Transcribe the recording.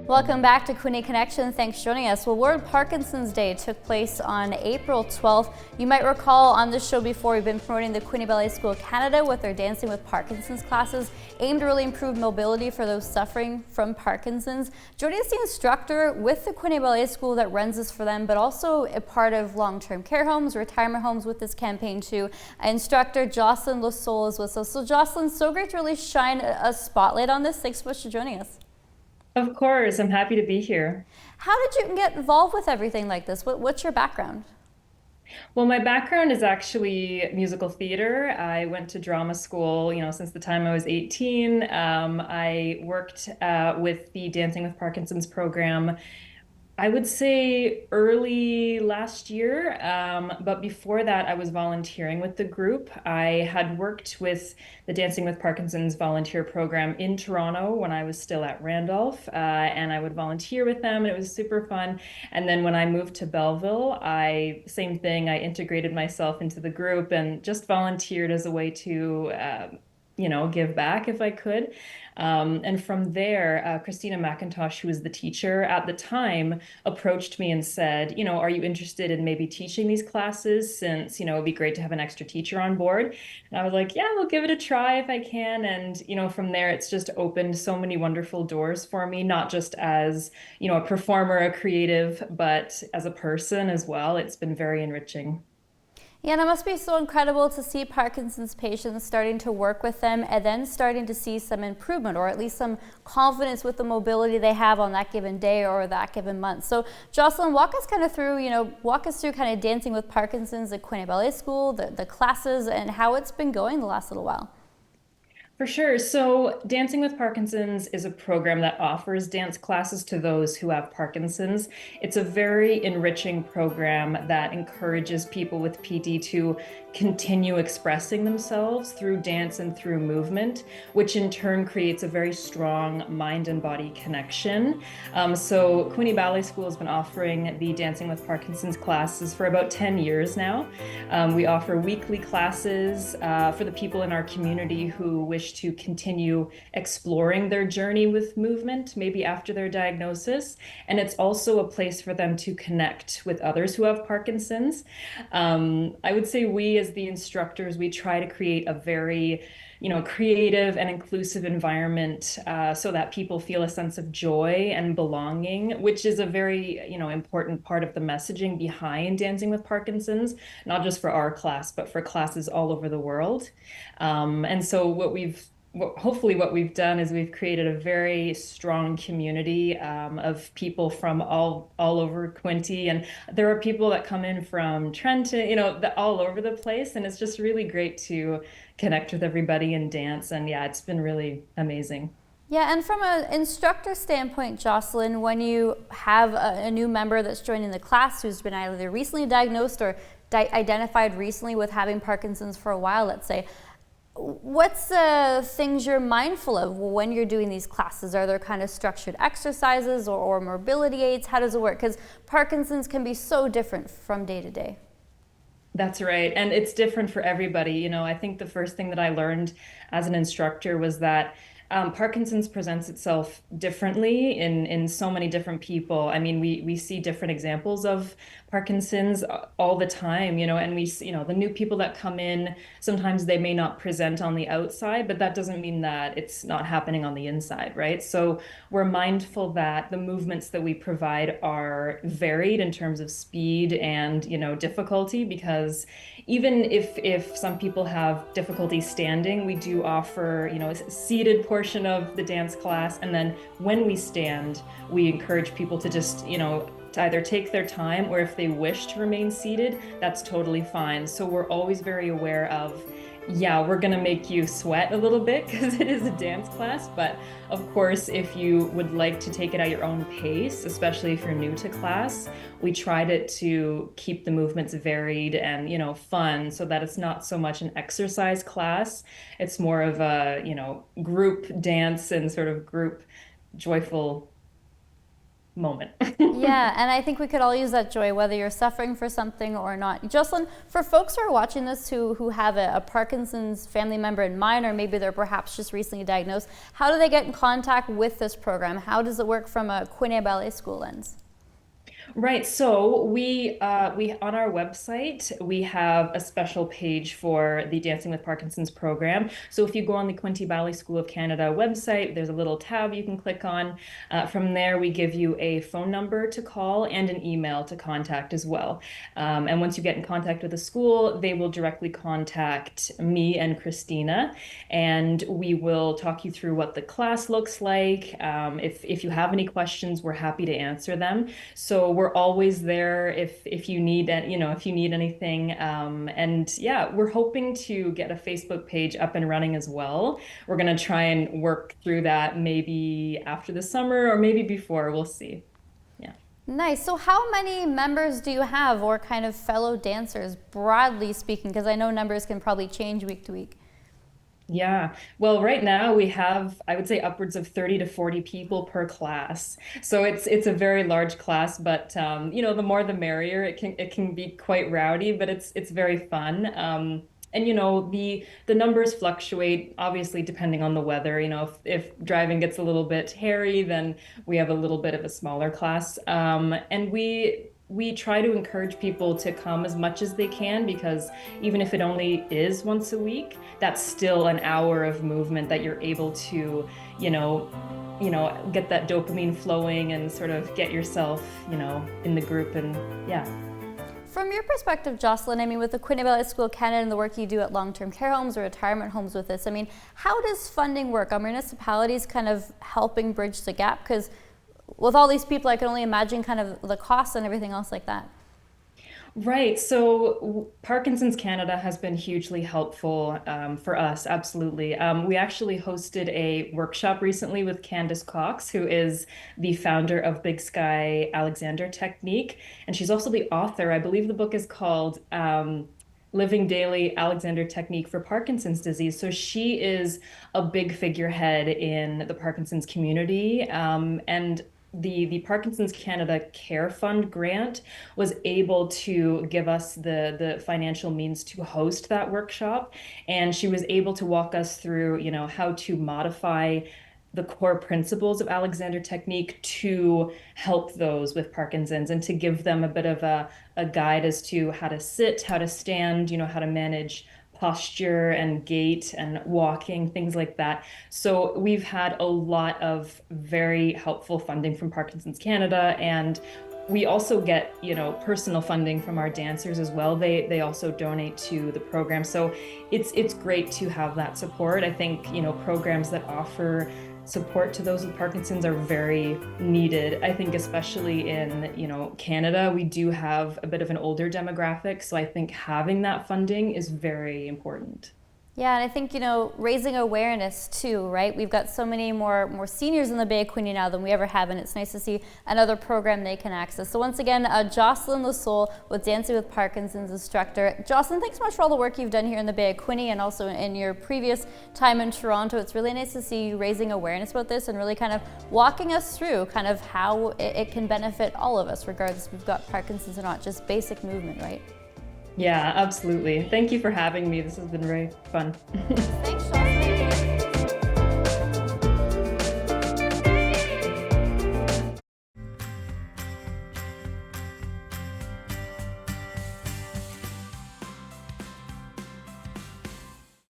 Welcome back to Quinte Connection. Thanks for joining us. Well, World Parkinson's Day took place on April 12th. You might recall on this show before, we've been promoting the Quinte Ballet School Canada with their Dancing with Parkinson's classes, aimed to really improve mobility for those suffering from Parkinson's. Joining us, the instructor with the Quinte Ballet School that runs this for them, but also a part of long-term care homes, retirement homes with this campaign too. Instructor Jocelyn is with us. So Jocelyn, so great to really shine a spotlight on this. Thanks so much for joining us. Of course, I'm happy to be here. How did you get involved with everything like this? What's your background? Well, my background is actually musical theater. I went to drama school, since the time I was 18. I worked with the Dancing with Parkinson's program, I would say early last year, but before that, I was volunteering with the group. I had worked with the Dancing with Parkinson's volunteer program in Toronto when I was still at Randolph, and I would volunteer with them, and it was super fun. And then when I moved to Belleville, same thing, I integrated myself into the group and just volunteered as a way to give back if I could. And from there, Christina McIntosh, who was the teacher at the time, approached me and said, are you interested in maybe teaching these classes since, it'd be great to have an extra teacher on board. And I was like, yeah, we'll give it a try if I can. And, from there, it's just opened so many wonderful doors for me, not just as, a performer, a creative, but as a person as well. It's been very enriching. Yeah, and it must be so incredible to see Parkinson's patients starting to work with them and then starting to see some improvement or at least some confidence with the mobility they have on that given day or that given month. So Jocelyn, walk us kind of through kind of Dancing with Parkinson's at Quinte Ballet School, the classes and how it's been going the last little while. For sure. So Dancing with Parkinson's is a program that offers dance classes to those who have Parkinson's. It's a very enriching program that encourages people with PD to continue expressing themselves through dance and through movement, which in turn creates a very strong mind and body connection. So Quinte Ballet School has been offering the Dancing with Parkinson's classes for about 10 years now. We offer weekly classes for the people in our community who wish to continue exploring their journey with movement, maybe after their diagnosis. And it's also a place for them to connect with others who have Parkinson's. I would say we as the instructors, we try to create a very creative and inclusive environment so that people feel a sense of joy and belonging, which is a very, important part of the messaging behind Dancing with Parkinson's, not just for our class, but for classes all over the world. And so hopefully what we've done is we've created a very strong community of people from all over Quinte, and there are people that come in from Trenton, all over the place, and it's just really great to connect with everybody and dance. And yeah, it's been really amazing. Yeah, and from an instructor standpoint, Jocelyn, when you have a new member that's joining the class who's been either recently diagnosed or identified recently with having Parkinson's for a while, let's say, what's the things you're mindful of when you're doing these classes? Are there kind of structured exercises or mobility aids? How does it work? Because Parkinson's can be so different from day to day. That's right. And it's different for everybody. I think the first thing that I learned as an instructor was that Parkinson's presents itself differently in so many different people. I mean, we see different examples of Parkinson's all the time, and we, the new people that come in, sometimes they may not present on the outside, but that doesn't mean that it's not happening on the inside, right? So we're mindful that the movements that we provide are varied in terms of speed and, difficulty, because even if some people have difficulty standing, we do offer, a seated portion of the dance class. And then when we stand, we encourage people to just, to either take their time, or if they wish to remain seated, that's totally fine. So we're always very aware of, yeah, we're gonna make you sweat a little bit because it is a dance class, but of course, if you would like to take it at your own pace, especially if you're new to class, we tried to keep the movements varied and, fun, so that it's not so much an exercise class. It's more of a, group dance and sort of group joyful moment. Yeah, and I think we could all use that joy, whether you're suffering for something or not. Jocelyn, for folks who are watching this who have a Parkinson's family member in mind, or maybe they're perhaps just recently diagnosed, how do they get in contact with this program? How does it work from a Quinte Ballet School lens? Right. So we on our website we have a special page for the Dancing with Parkinson's program. So if you go on the Quinte Ballet School of Canada website, there's a little tab you can click on. From there, we give you a phone number to call and an email to contact as well. And once you get in contact with the school, they will directly contact me and Christina, and we will talk you through what the class looks like. If you have any questions, we're happy to answer them. So we're always there if you need if you need anything. And yeah, we're hoping to get a Facebook page up and running as well. We're going to try and work through that maybe after the summer or maybe before. We'll see. Yeah. Nice. So how many members do you have, or kind of fellow dancers, broadly speaking? Because I know numbers can probably change week to week. Yeah. Well, right now we have, I would say, upwards of 30 to 40 people per class. So it's a very large class, but the more the merrier. It can be quite rowdy, but it's very fun. And the numbers fluctuate, obviously, depending on the weather. If driving gets a little bit hairy, then we have a little bit of a smaller class. And we try to encourage people to come as much as they can, because even if it only is once a week, that's still an hour of movement that you're able to, get that dopamine flowing and sort of get yourself, in the group. And yeah. From your perspective, Jocelyn, I mean, with the Quinte Ballet School of Canada and the work you do at long-term care homes or retirement homes with this, I mean, how does funding work? Are municipalities kind of helping bridge the gap? Because with all these people, I can only imagine kind of the costs and everything else like that. Right. So Parkinson's Canada has been hugely helpful for us. Absolutely. We actually hosted a workshop recently with Candace Cox, who is the founder of Big Sky Alexander Technique. And she's also the author. I believe the book is called Living Daily Alexander Technique for Parkinson's Disease. So she is a big figurehead in the Parkinson's community. And the Parkinson's Canada Care Fund grant was able to give us the financial means to host that workshop. And she was able to walk us through, how to modify the core principles of Alexander Technique to help those with Parkinson's, and to give them a bit of a guide as to how to sit, how to stand, how to manage posture and gait and walking, things like that. So we've had a lot of very helpful funding from Parkinson's Canada, and we also get, personal funding from our dancers as well. They also donate to the program. So it's great to have that support. I think, programs that offer support to those with Parkinson's are very needed. I think especially in, Canada, we do have a bit of an older demographic. So I think having that funding is very important. Yeah, and I think, raising awareness too, right? We've got so many more seniors in the Bay of Quinte now than we ever have, and it's nice to see another program they can access. So once again, Jocelyn Lesoul with Dancing with Parkinson's instructor. Jocelyn, thanks so much for all the work you've done here in the Bay of Quinte and also in your previous time in Toronto. It's really nice to see you raising awareness about this and really kind of walking us through kind of how it can benefit all of us, regardless if we've got Parkinson's or not, just basic movement, right? Yeah, absolutely. Thank you for having me. This has been very fun. Thanks, Jocelyn.